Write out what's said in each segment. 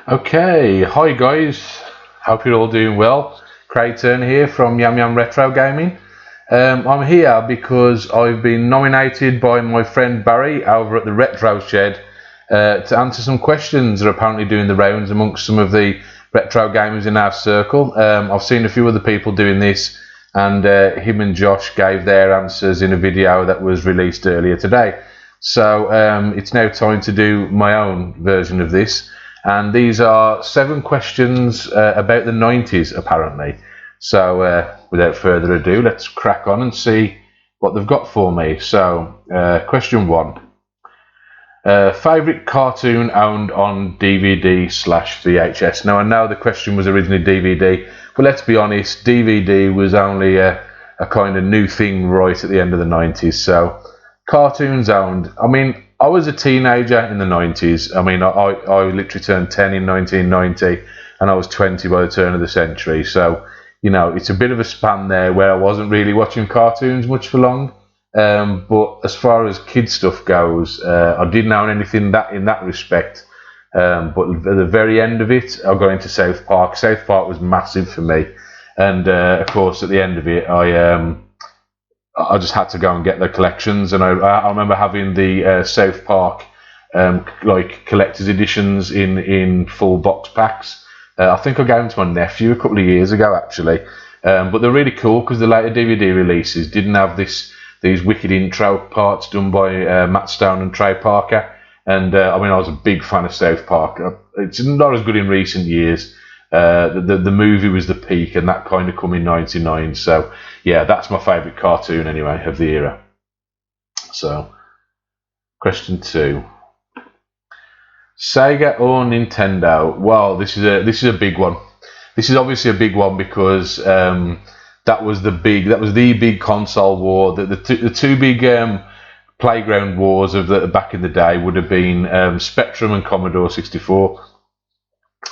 Okay, hi guys, hope you're all doing well. Craig Turner here from YamYam Retro Gaming. I'm here because I've been nominated by my friend Barry over at the Retro Shed to answer some questions that are apparently doing the rounds amongst some of the retro gamers in our circle. I've seen a few other people doing this, and him and Josh gave their answers in a video that was released earlier today. So it's now time to do my own version of this. And these are 7 questions about the 90s, apparently. So without further ado, let's crack on and see what they've got for me. So question 1. Favourite cartoon owned on DVD/VHS? Now I know the question was originally DVD, but let's be honest, DVD was only a kind of new thing right at the end of the 90s. So cartoons owned, I mean, I was a teenager in the 90s. I mean, I literally turned 10 in 1990, and I was 20 by the turn of the century. So, you know, it's a bit of a span there where I wasn't really watching cartoons much for long. But as far as kid stuff goes, I didn't own anything in that respect. But at the very end of it, I got into South Park. South Park was massive for me. And, of course, at the end of it, I just had to go and get the collections, and I remember having the South Park like collector's editions in full box packs. I think I gave them to my nephew a couple of years ago, actually. But they're really cool because the later DVD releases didn't have these wicked intro parts done by Matt Stone and Trey Parker. And I mean, I was a big fan of South Park. It's not as good in recent years. The movie was the peak, and that kind of come in '99. So yeah, that's my favourite cartoon anyway of the era. So question 2: Sega or Nintendo? Well, this is a big one. This is obviously a big one because that was the big console war. The two big playground wars of back in the day would have been Spectrum and Commodore 64.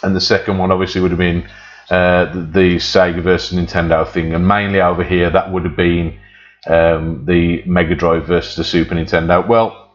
And the second one obviously would have been the Sega versus Nintendo thing, and mainly over here that would have been the Mega Drive versus the Super Nintendo. Well,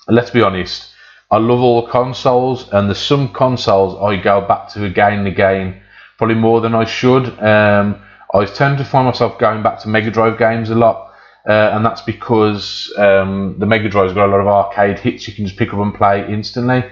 let's be honest, I love all the consoles, and there's some consoles I go back to again and again, probably more than I should. I tend to find myself going back to Mega Drive games a lot, and that's because the Mega Drive's got a lot of arcade hits you can just pick up and play instantly.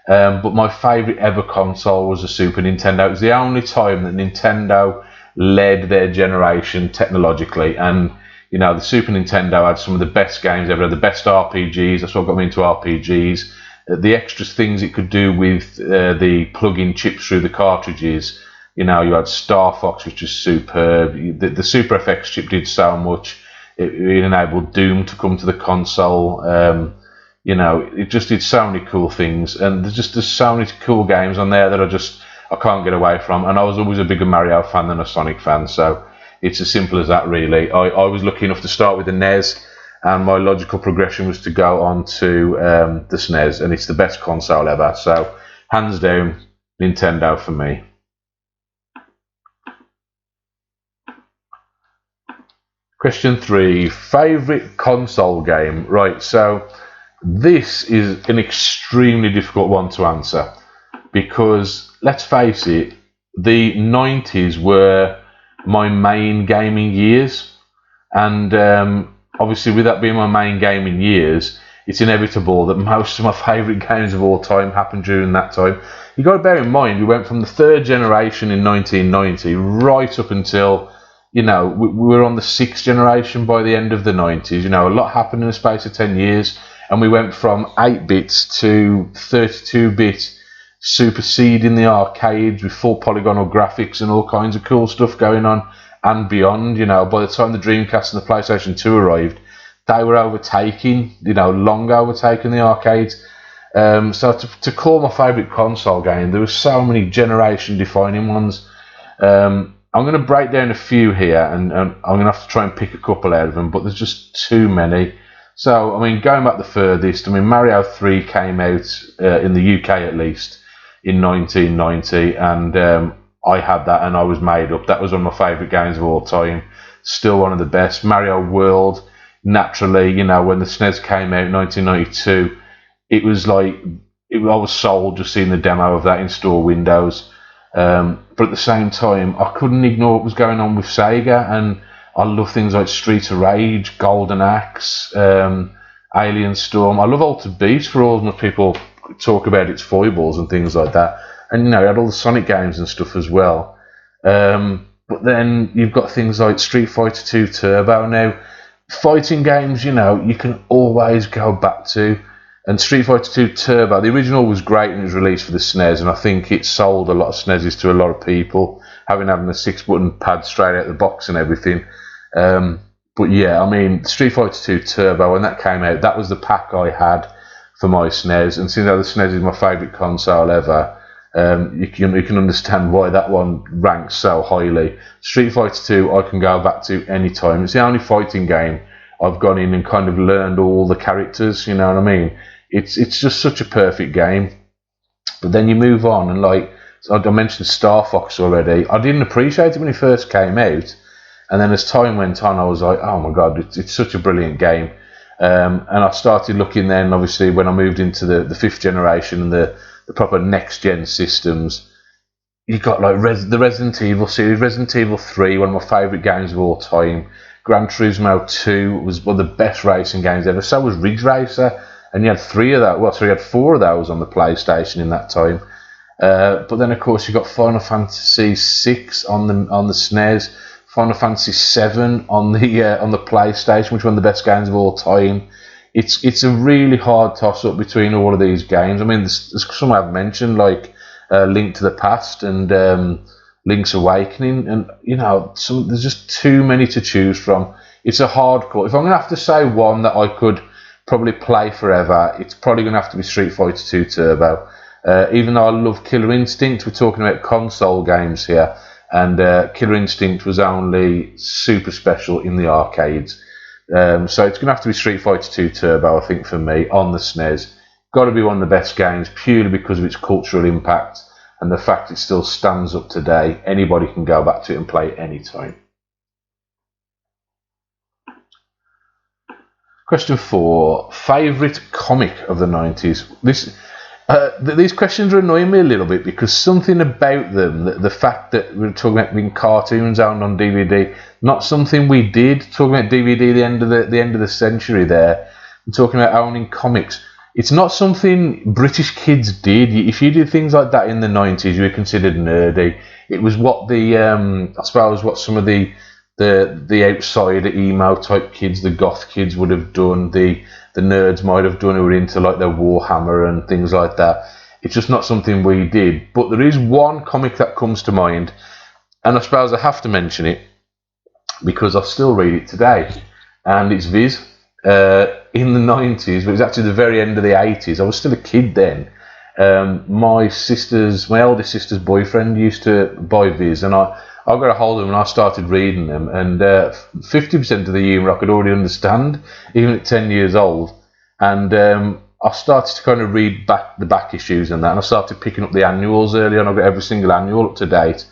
But my favourite ever console was the Super Nintendo. It was the only time that Nintendo led their generation technologically, and you know, the Super Nintendo had some of the best games ever, the best RPGs. That's what got me into RPGs. The extra things it could do with the plug-in chips through the cartridges. You know, you had Star Fox, which was superb. The Super FX chip did so much. It enabled Doom to come to the console. You know, it just did so many cool things, and there's so many cool games on there that I can't get away from. And I was always a bigger Mario fan than a Sonic fan, so it's as simple as that, really. I was lucky enough to start with the NES, and my logical progression was to go on to the SNES, and it's the best console ever. So hands down, Nintendo for me. Question 3: Favorite console game? Right, so this is an extremely difficult one to answer because, let's face it, the 90s were my main gaming years, and obviously with that being my main gaming years, it's inevitable that most of my favourite games of all time happened during that time. You've got to bear in mind, we went from the 3rd generation in 1990 right up until, you know, we were on the 6th generation by the end of the 90s. You know, a lot happened in the space of 10 years. And we went from 8-bits to 32-bit, superseding the arcades with full polygonal graphics and all kinds of cool stuff going on and beyond. You know, by the time the Dreamcast and the PlayStation 2 arrived, they were overtaking, you know, long overtaking the arcades. So to call my favourite console game, there were so many generation-defining ones. I'm going to break down a few here, and I'm going to have to try and pick a couple out of them, but there's just too many. So, I mean, going back the furthest, I mean, Mario 3 came out, in the UK at least, in 1990, and I had that and I was made up. That was one of my favourite games of all time. Still one of the best. Mario World, naturally, you know, when the SNES came out in 1992, it was like I was sold just seeing the demo of that in store windows. But at the same time, I couldn't ignore what was going on with Sega, and I love things like Street of Rage, Golden Axe, Alien Storm. I love Altered Beast for all as much people talk about its foibles and things like that. And you know, it had all the Sonic games and stuff as well. But then you've got things like Street Fighter 2 Turbo now. Fighting games, you know, you can always go back to. And Street Fighter 2 Turbo, the original was great and it was released for the SNES, and I think it sold a lot of SNESes to a lot of people, having a 6-button pad straight out the box and everything. But yeah, I mean, Street Fighter 2 Turbo, when that came out, that was the pack I had for my SNES, and since the SNES is my favourite console ever, you can understand why that one ranks so highly. Street Fighter 2 I can go back to any time. It's the only fighting game I've gone in and kind of learned all the characters, you know what I mean? It's just such a perfect game. But then you move on, and like I mentioned Star Fox already, I didn't appreciate it when it first came out, and then as time went on I was like, oh my god, it's such a brilliant game. And I started looking then, obviously, when I moved into the 5th generation and the proper next gen systems. You got like the Resident Evil series, Resident Evil 3, one of my favourite games of all time. Gran Turismo 2 was one of the best racing games ever. So was Ridge Racer, and you had 3 of that. Well, so you had 4 of those on the PlayStation in that time. But then, of course, you got Final Fantasy 6 on the SNES, Final Fantasy 7 on the PlayStation, which is one of the best games of all time. It's a really hard toss up between all of these games. I mean, there's some I've mentioned, like Link to the Past and Link's Awakening, and you know, there's just too many to choose from. It's a hard call. If I'm going to have to say one that I could probably play forever, it's probably going to have to be Street Fighter 2 Turbo. Even though I love Killer Instinct, we're talking about console games here, and Killer Instinct was only super special in the arcades. So it's going to have to be Street Fighter 2 Turbo, I think, for me, on the SNES. Got to be one of the best games, purely because of its cultural impact and the fact it still stands up today. Anybody can go back to it and play it anytime. Question 4. Favourite comic of the 90s? These questions are annoying me a little bit, because something about them, the fact that we're talking about being cartoons out on DVD, not something we did. Talking about DVD, the end of the century there, and talking about owning comics, it's not something British kids did. If you did things like that in the 90s, you were considered nerdy. It was what I suppose what some of the outsider emo type kids, the goth kids, would have done. The nerds might have done, who were into like their Warhammer and things like that. It's just not something we did. But there is one comic that comes to mind, and I suppose I have to mention it because I still read it today, and it's Viz. In the 90s, but it was actually the very end of the 80s. I was still a kid then. My eldest sister's boyfriend used to buy Viz, and I got a hold of them and I started reading them, and 50% of the humour I could already understand, even at 10 years old. And I started to kind of read the back issues and that, and I started picking up the annuals early on. I got every single annual up to date,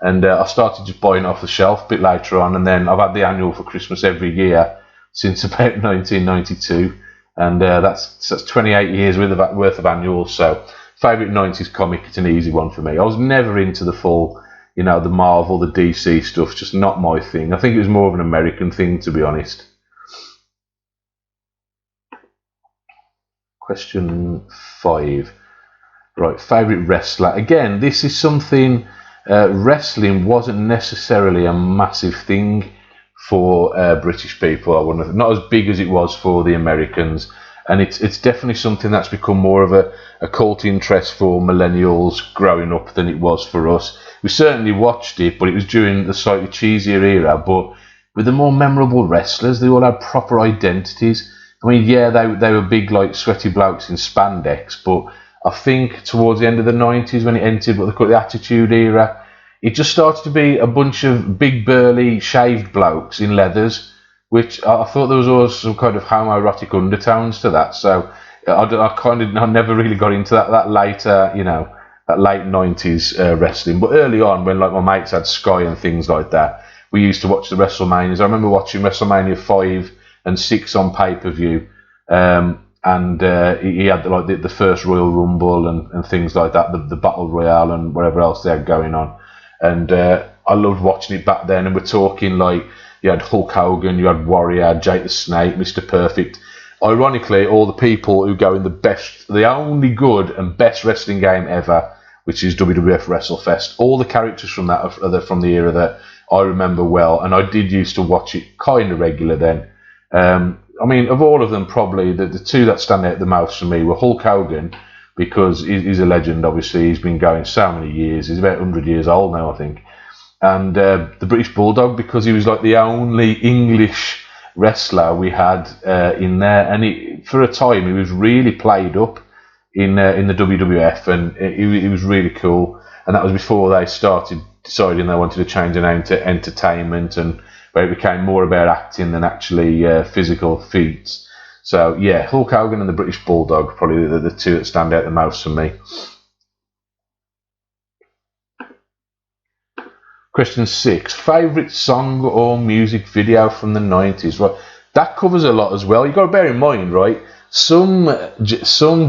and I started just buying it off the shelf a bit later on, and then I've had the annual for Christmas every year since about 1992, and that's 28 years worth of annuals. So favourite 90s comic, it's an easy one for me. I was never into the full, you know, the Marvel, the DC stuff, just not my thing. I think it was more of an American thing, to be honest. Question 5. Right, favourite wrestler. Again, this is something, wrestling wasn't necessarily a massive thing for British people. I wouldn't, not as big as it was for the Americans, and it's definitely something that's become more of a cult interest for millennials growing up than it was for us. We certainly watched it, but it was during the slightly cheesier era. But with the more memorable wrestlers, they all had proper identities. I mean, yeah, they were big, like, sweaty blokes in spandex, but I think towards the end of the 90s, when it entered what they call the Attitude Era, it just started to be a bunch of big, burly, shaved blokes in leathers, which I thought there was always some kind of homoerotic undertones to that. So I never really got into that later, you know, that late 90s wrestling. But early on, when like my mates had Sky and things like that, we used to watch the WrestleManias. I remember watching WrestleMania 5 and 6 on pay-per-view. and he had like the first Royal Rumble and things like that, the Battle Royale and whatever else they had going on. And I loved watching it back then. And we're talking like you had Hulk Hogan, you had Warrior, Jake the Snake, Mr. Perfect. Ironically, all the people who go in the only good and best wrestling game ever, which is WWF WrestleFest. All the characters from that are from the era that I remember well, and I did used to watch it kind of regular then. I mean, of all of them, probably the two that stand out the most for me were Hulk Hogan, because he's a legend, obviously. He's been going so many years. He's about 100 years old now, I think. And the British Bulldog, because he was like the only English wrestler we had in there. And for a time, he was really played up in the WWF, and he was really cool. And that was before they started deciding they wanted to change the name to Entertainment, and where it became more about acting than actually physical feats. So yeah, Hulk Hogan and the British Bulldog, probably the two that stand out the most for me. Question 6, favourite song or music video from the 90s? Right, that covers a lot as well. You've got to bear in mind, right, some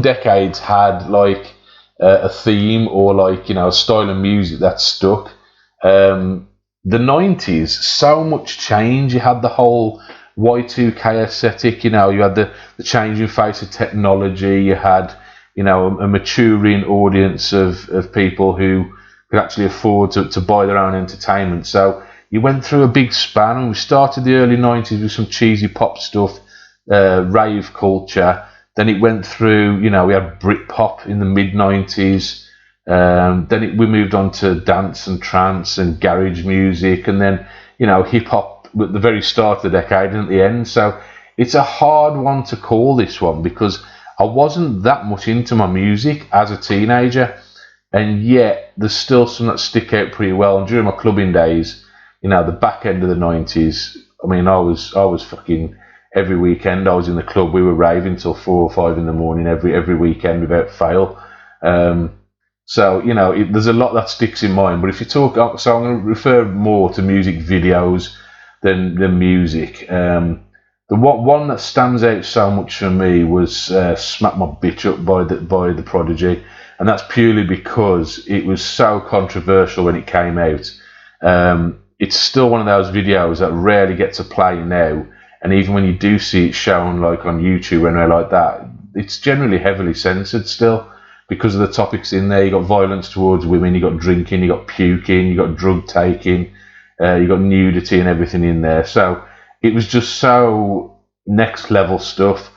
decades had like a theme or like, you know, a style of music that stuck. The 90s, so much change. You had the whole Y2K aesthetic, you know, you had the changing face of technology, you had, you know, a maturing audience of people who could actually afford to buy their own entertainment. So you went through a big span, and we started the early 90s with some cheesy pop stuff, rave culture. Then it went through, you know, we had Britpop in the mid 90s. Then we moved on to dance and trance and garage music, and then, you know, hip hop at the very start of the decade and at the end. So it's a hard one to call, this one, because I wasn't that much into my music as a teenager, and yet there's still some that stick out pretty well. And during my clubbing days, you know, the back end of the 90s, I mean, I was fucking every weekend I was in the club. We were raving till 4 or 5 in the morning every weekend without fail. So, you know, there's a lot that sticks in mind. But if you talk, so I'm going to refer more to music videos than music. The one that stands out so much for me was "Smack My Bitch Up" by the Prodigy, and that's purely because it was so controversial when it came out. It's still one of those videos that rarely get to play now, and even when you do see it shown like on YouTube or anywhere like that, it's generally heavily censored still, because of the topics in there. You got violence towards women, you got drinking, you got puking, you got drug taking, you got nudity and everything in there. So it was just so next level stuff.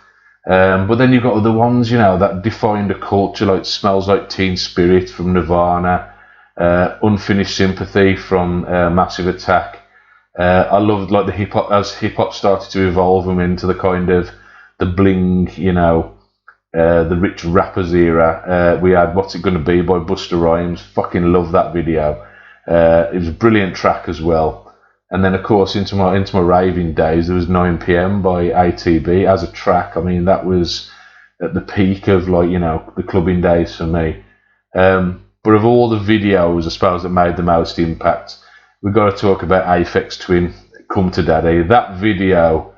But then you've got other ones, you know, that defined a culture, like "Smells Like Teen Spirit" from Nirvana, "Unfinished Sympathy" from Massive Attack. I loved like the hip hop, as hip hop started to evolve and into the kind of the bling, you know, the rich rappers era. We had "What's It Gonna Be" by Busta Rhymes. Fucking love that video. It was a brilliant track as well. And then of course into my raving days, there was 9 PM by ATB as a track. I mean, that was at the peak of, like, you know, the clubbing days for me. But of all the videos, I suppose, that made the most impact, we've got to talk about Aphex Twin, "Come to Daddy." That video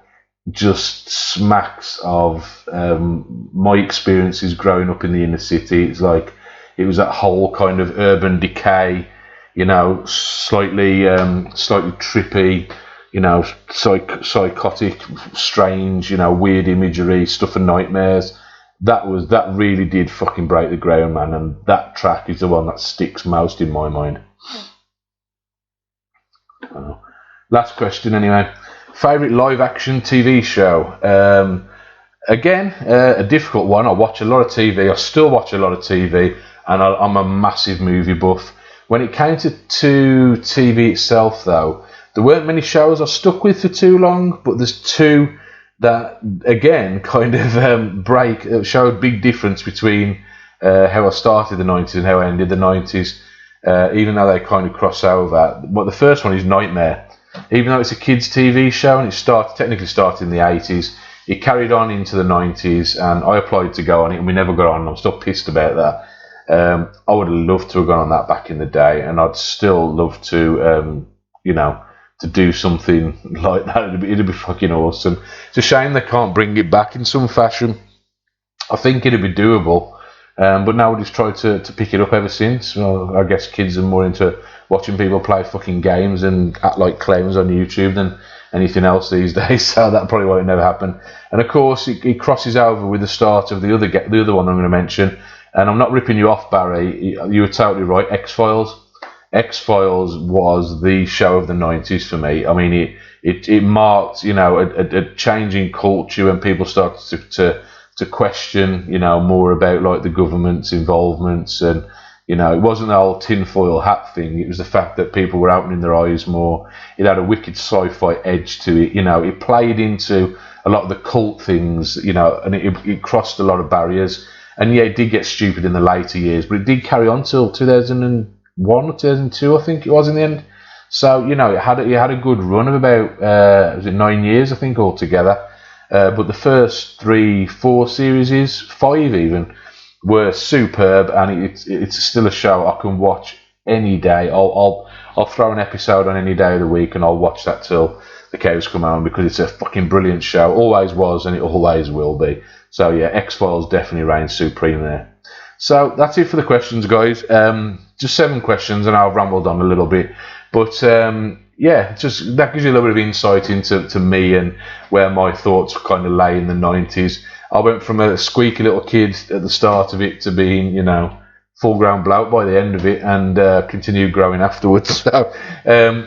just smacks of my experiences growing up in the inner city. It's like it was that whole kind of urban decay, you know, slightly trippy, you know, psychotic, strange, you know, weird imagery, stuff and nightmares. That really did fucking break the ground, man, and that track is the one that sticks most in my mind. Last question anyway. Favourite live action TV show? Again, a difficult one. I watch a lot of TV. I still watch a lot of TV, and I'm a massive movie buff. When it came to TV itself, though, there weren't many shows I stuck with for too long, but there's two that, again, kind of show a big difference between how I started the 90s and how I ended the 90s, even though they kind of cross over. But the first one is Nightmare. Even though it's a kids' TV show and it technically started in the 80s, it carried on into the 90s, and I applied to go on it, and we never got on. I'm still pissed about that. I would have loved to have gone on that back in the day, and I'd still love to, you know, to do something like that. It'd be fucking awesome. It's a shame they can't bring it back in some fashion. I think it'd be doable. But nobody's tried to pick it up ever since. Well, I guess kids are more into watching people play fucking games and act like clowns on YouTube than anything else these days. So that probably won't never happen. And of course, it crosses over with the start of the other one I'm going to mention. And I'm not ripping you off, Barry. You were totally right. X-Files. X-Files was the show of the 90s for me. I mean, it marked, you know, a changing culture when people started to question, you know, more about like the government's involvements, and you know, it wasn't the old tinfoil hat thing. It was the fact that people were opening their eyes more. It had a wicked sci-fi edge to it. You know, it played into a lot of the cult things, you know, and it crossed a lot of barriers. And yeah, it did get stupid in the later years, but it did carry on till 2001 or 2002, I think it was in the end. So you know, it had a good run of about was it 9 years, I think, altogether. But the first 3-4 series, 5 even, were superb, and it's still a show I can watch any day. I'll throw an episode on any day of the week, and I'll watch that till the cows come home, because it's a fucking brilliant show. Always was, and it always will be. So yeah, X-Files definitely reigns supreme there. So that's it for the questions, guys. Just 7 questions, and I've rambled on a little bit, but yeah, just that gives you a little bit of insight into me and where my thoughts kind of lay in the 90s. I went from a squeaky little kid at the start of it to being, you know, full-grown bloke by the end of it, and continued growing afterwards. So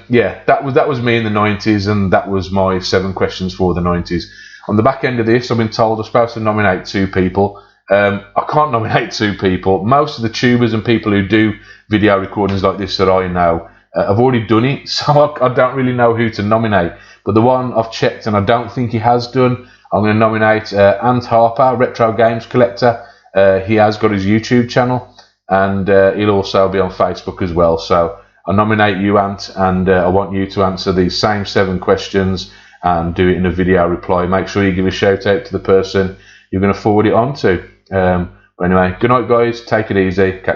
yeah, that was me in the 90s, and that was my 7 questions for the 90s. On the back end of this, I've been told I'm supposed to nominate 2 people. I can't nominate 2 people. Most of the tubers and people who do video recordings like this that I know have already done it, so I don't really know who to nominate. But the one I've checked, and I don't think he has done, I'm going to nominate Ant Harper, RetroGamesCollector. He has got his YouTube channel, and he'll also be on Facebook as well. So I nominate you, Ant, and I want you to answer these same 7 questions and do it in a video reply. Make sure you give a shout out to the person you're going to forward it on to. But anyway, good night, guys. Take it easy.